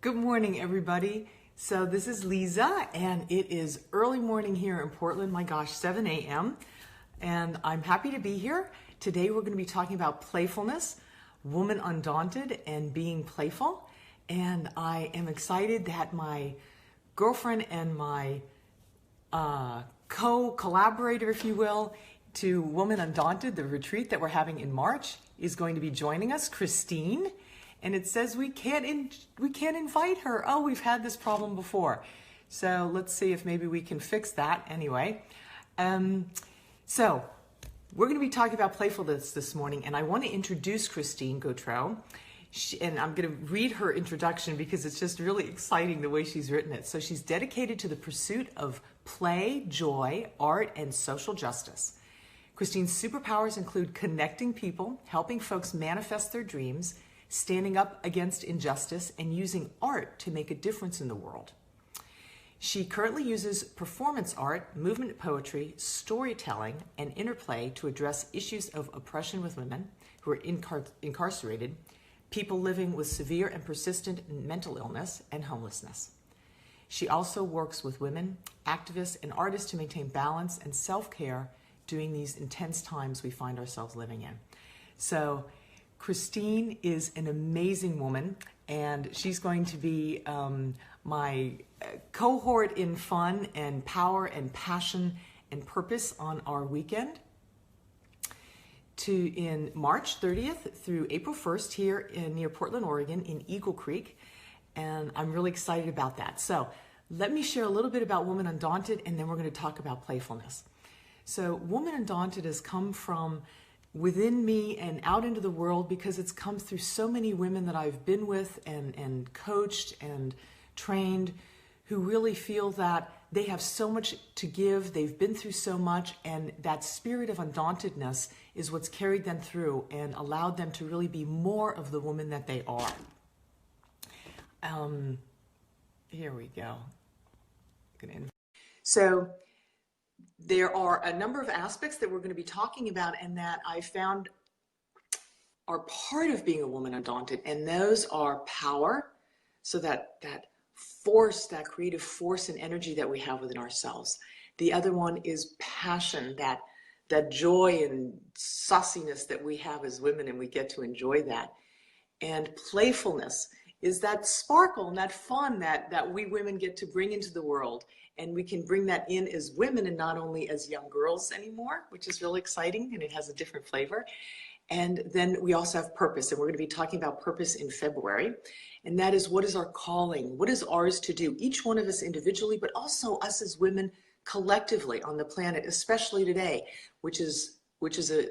Good morning, everybody. So this is Leeza, and it is early morning here in Portland. My gosh, 7 a.m. And I'm happy to be here. Today we're going to be talking about playfulness, woman undaunted, and being playful. And I am excited that my girlfriend and my co-collaborator, if you will, to Woman Undaunted, the retreat that we're having in March, is going to be joining us, Christine. And it says we can't invite her. Oh, we've had this problem before. So let's see if maybe we can fix that anyway. So we're going to be talking about playfulness this morning, and I want to introduce Christine Gautreaux. And I'm going to read her introduction because it's just really exciting the way she's written it. So she's dedicated to the pursuit of play, joy, art, and social justice. Christine's superpowers include connecting people, helping folks manifest their dreams, standing up against injustice, and using art to make a difference in the world. She currently uses performance art, movement poetry, storytelling, and interplay to address issues of oppression with women who are incarcerated, people living with severe and persistent mental illness, and homelessness. She also works with women, activists, and artists to maintain balance and self-care during these intense times we find ourselves living in. So Christine is an amazing woman, and she's going to be my cohort in fun and power and passion and purpose on our weekend in March 30th through April 1st here near Portland, Oregon in Eagle Creek. And I'm really excited about that. So let me share a little bit about Woman Undaunted, and then we're going to talk about playfulness. So Woman Undaunted has come from within me and out into the world because it's come through so many women that I've been with and coached and trained who really feel that they have so much to give, they've been through so much, and that spirit of undauntedness is what's carried them through and allowed them to really be more of the woman that they are. Here we go. So there are a number of aspects that we're going to be talking about and that I found are part of being a woman undaunted, and those are power, so that force, that creative force and energy that we have within ourselves. The other one is passion, that joy and sussiness that we have as women, and we get to enjoy that. And playfulness is that sparkle and that fun that we women get to bring into the world. And we can bring that in as women and not only as young girls anymore, which is really exciting, and it has a different flavor. And then we also have purpose, and we're going to be talking about purpose in February. And that is, what is our calling? What is ours to do? Each one of us individually, but also us as women collectively on the planet, especially today, which is a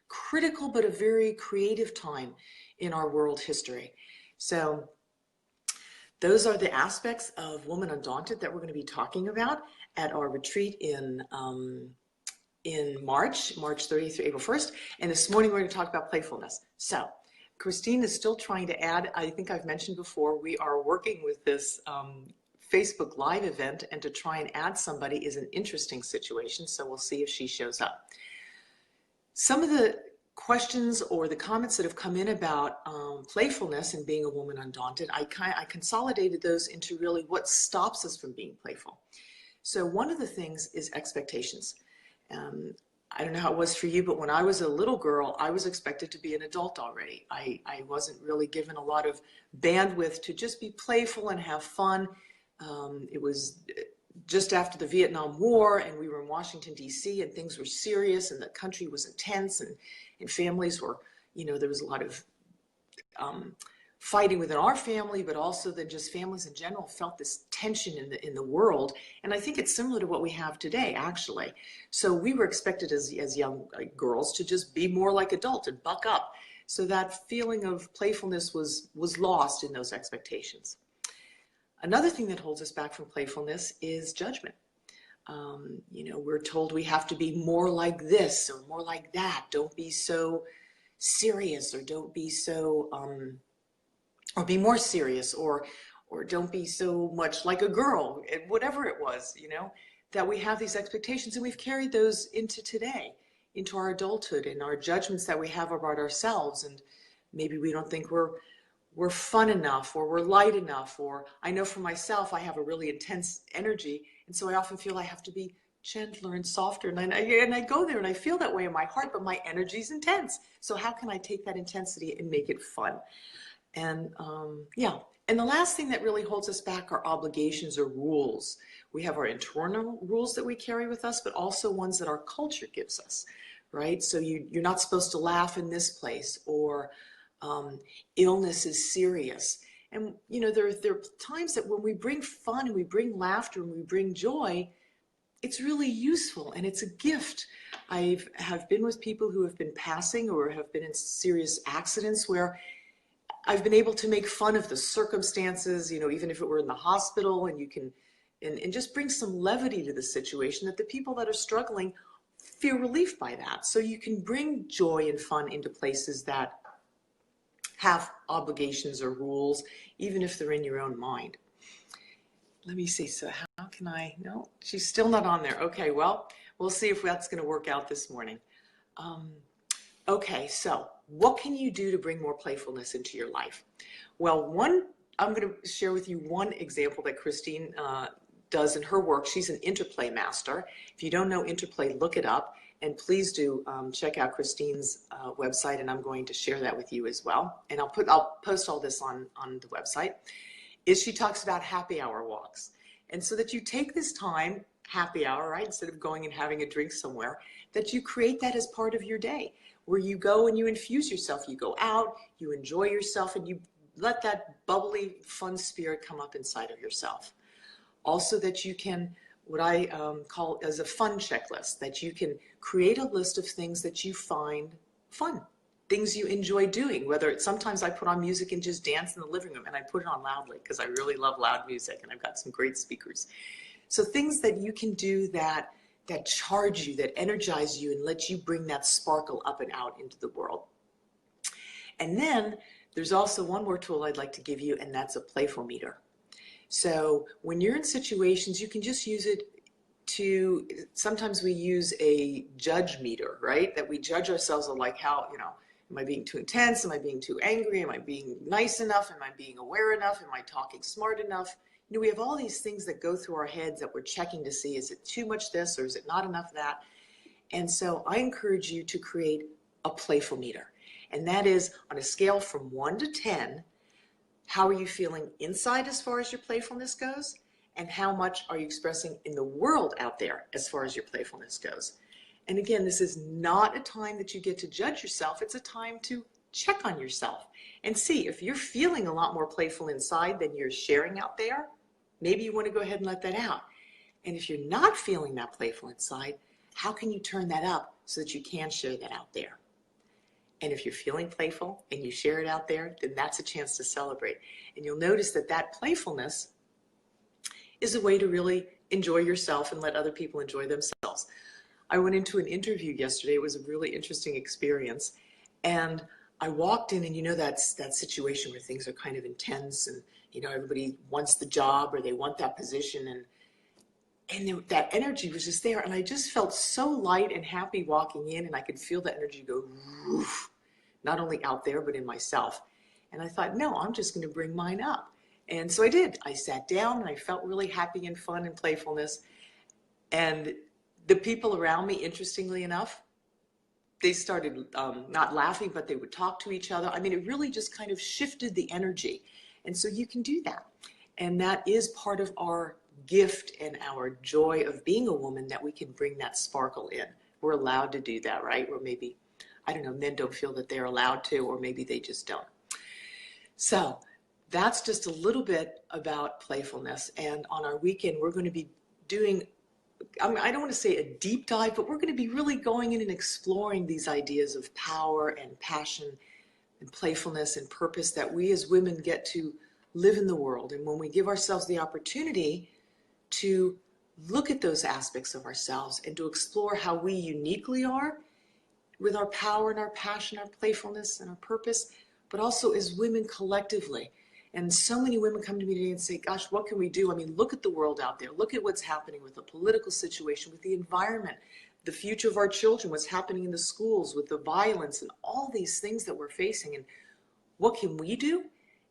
critical but a very creative time in our world history. So those are the aspects of Woman Undaunted that we're going to be talking about at our retreat in March 30th through April 1st. And this morning we're going to talk about playfulness. So Christine is still trying to add, I think I've mentioned before, we are working with this Facebook Live event, and to try and add somebody is an interesting situation. So we'll see if she shows up. Some of the questions or the comments that have come in about playfulness and being a woman undaunted, I consolidated those into really what stops us from being playful. So one of the things is expectations. I don't know how it was for you, but when I was a little girl, I was expected to be an adult already. I wasn't really given a lot of bandwidth to just be playful and have fun. It was just after the Vietnam War, and we were in Washington, D.C., and things were serious, and the country was intense, and families were, there was a lot of fighting within our family, but also then just families in general felt this tension in the world. And I think it's similar to what we have today, actually. So we were expected as young girls to just be more like adults and buck up. So that feeling of playfulness was lost in those expectations. Another thing that holds us back from playfulness is judgment. We're told we have to be more like this or more like that. Don't be so serious, or don't be so, or be more serious, or don't be so much like a girl, whatever it was, that we have these expectations, and we've carried those into today, into our adulthood, and our judgments that we have about ourselves. And maybe we don't think we're we're fun enough, or we're light enough, or I know for myself, I have a really intense energy. And so I often feel I have to be gentler and softer. And I go there and I feel that way in my heart, but my energy is intense. So how can I take that intensity and make it fun? And yeah. And the last thing that really holds us back are obligations or rules. We have our internal rules that we carry with us, but also ones that our culture gives us, right? So you're not supposed to laugh in this place, or illness is serious. And, you know, there are times that when we bring fun and we bring laughter and we bring joy, it's really useful and it's a gift. I have been with people who have been passing or have been in serious accidents where I've been able to make fun of the circumstances, you know, even if it were in the hospital, and you can, and just bring some levity to the situation, that the people that are struggling feel relief by that. So you can bring joy and fun into places that have obligations or rules, even if they're in your own mind. Let me see, so how can I, no, she's still not on there. Okay, well, we'll see if that's gonna work out this morning. Okay, so what can you do to bring more playfulness into your life? Well, I'm going to share with you one example that Christine does in her work. She's an interplay master. If you don't know interplay, look it up. And please do check out Christine's website, and I'm going to share that with you as well. And I'll post all this on the website. She talks about happy hour walks. And so that you take this time, happy hour, right, instead of going and having a drink somewhere, that you create that as part of your day, where you go and you infuse yourself. You go out, you enjoy yourself, and you let that bubbly, fun spirit come up inside of yourself. Also that you can, what I call as a fun checklist, that you can create a list of things that you find fun, things you enjoy doing, whether it's, sometimes I put on music and just dance in the living room, and I put it on loudly because I really love loud music, and I've got some great speakers. So things that you can do that charge you, that energize you, and let you bring that sparkle up and out into the world. And then there's also one more tool I'd like to give you, and that's a playful meter. So when you're in situations, you can just use it to, sometimes we use a judge meter, right? That we judge ourselves on, like, how, you know, am I being too intense? Am I being too angry? Am I being nice enough? Am I being aware enough? Am I talking smart enough? You know, we have all these things that go through our heads that we're checking to see, is it too much this or is it not enough that? And so I encourage you to create a playful meter. And that is on a scale from 1 to 10, how are you feeling inside as far as your playfulness goes? And how much are you expressing in the world out there as far as your playfulness goes? And again, this is not a time that you get to judge yourself. It's a time to check on yourself and see if you're feeling a lot more playful inside than you're sharing out there. Maybe you want to go ahead and let that out. And if you're not feeling that playful inside, how can you turn that up so that you can share that out there? And if you're feeling playful and you share it out there, then that's a chance to celebrate. And you'll notice that that playfulness is a way to really enjoy yourself and let other people enjoy themselves. I went into an interview yesterday. It was a really interesting experience. And I walked in, and you know, that situation where things are kind of intense, and you know, everybody wants the job or they want that position, and that energy was just there. And I just felt so light and happy walking in, and I could feel the energy go woof, not only out there, but in myself. And I thought, no, I'm just going to bring mine up. And so I did. I sat down and I felt really happy and fun and playfulness. And the people around me, interestingly enough, they started not laughing, but they would talk to each other. I mean, it really just kind of shifted the energy. And so you can do that. And that is part of our gift and our joy of being a woman, that we can bring that sparkle in. We're allowed to do that, right? Or maybe, I don't know, men don't feel that they're allowed to, or maybe they just don't. So that's just a little bit about playfulness. And on our weekend, we're going to be doing, I don't want to say a deep dive, but we're going to be really going in and exploring these ideas of power and passion and playfulness and purpose that we as women get to live in the world. And when we give ourselves the opportunity to look at those aspects of ourselves and to explore how we uniquely are with our power and our passion, our playfulness and our purpose, but also as women collectively. And so many women come to me today and say, gosh, what can we do? I mean, look at the world out there. Look at what's happening with the political situation, with the environment, the future of our children, what's happening in the schools with the violence and all these things that we're facing. And what can we do?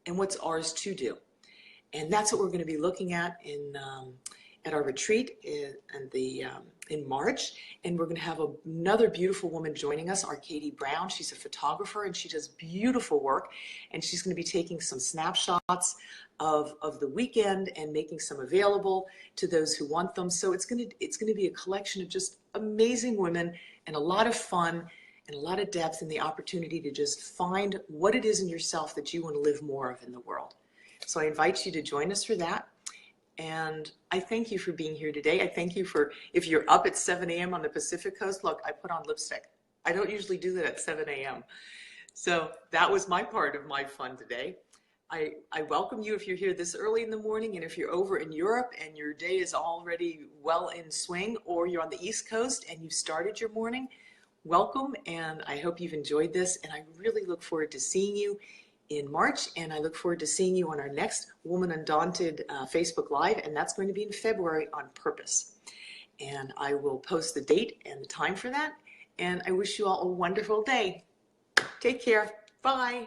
and what's ours to do. And that's what we're going to be looking at at our retreat in March. And we're going to have another beautiful woman joining us, our Katie Brown. She's a photographer and she does beautiful work. And she's going to be taking some snapshots of the weekend and making some available to those who want them. So it's going to be a collection of just amazing women and a lot of fun and a lot of depth and the opportunity to just find what it is in yourself that you want to live more of in the world. So I invite you to join us for that. And I thank you for being here today. I thank you for, if you're up at 7 a.m. on the Pacific Coast, look, I put on lipstick. I don't usually do that at 7 a.m. So that was my part of my fun today. I welcome you if you're here this early in the morning, and if you're over in Europe and your day is already well in swing, or you're on the East Coast and you started your morning, welcome. And I hope you've enjoyed this. And I really look forward to seeing you in March, and I look forward to seeing you on our next Woman Undaunted Facebook Live, and that's going to be in February on purpose. And I will post the date and the time for that, and I wish you all a wonderful day. Take care. Bye.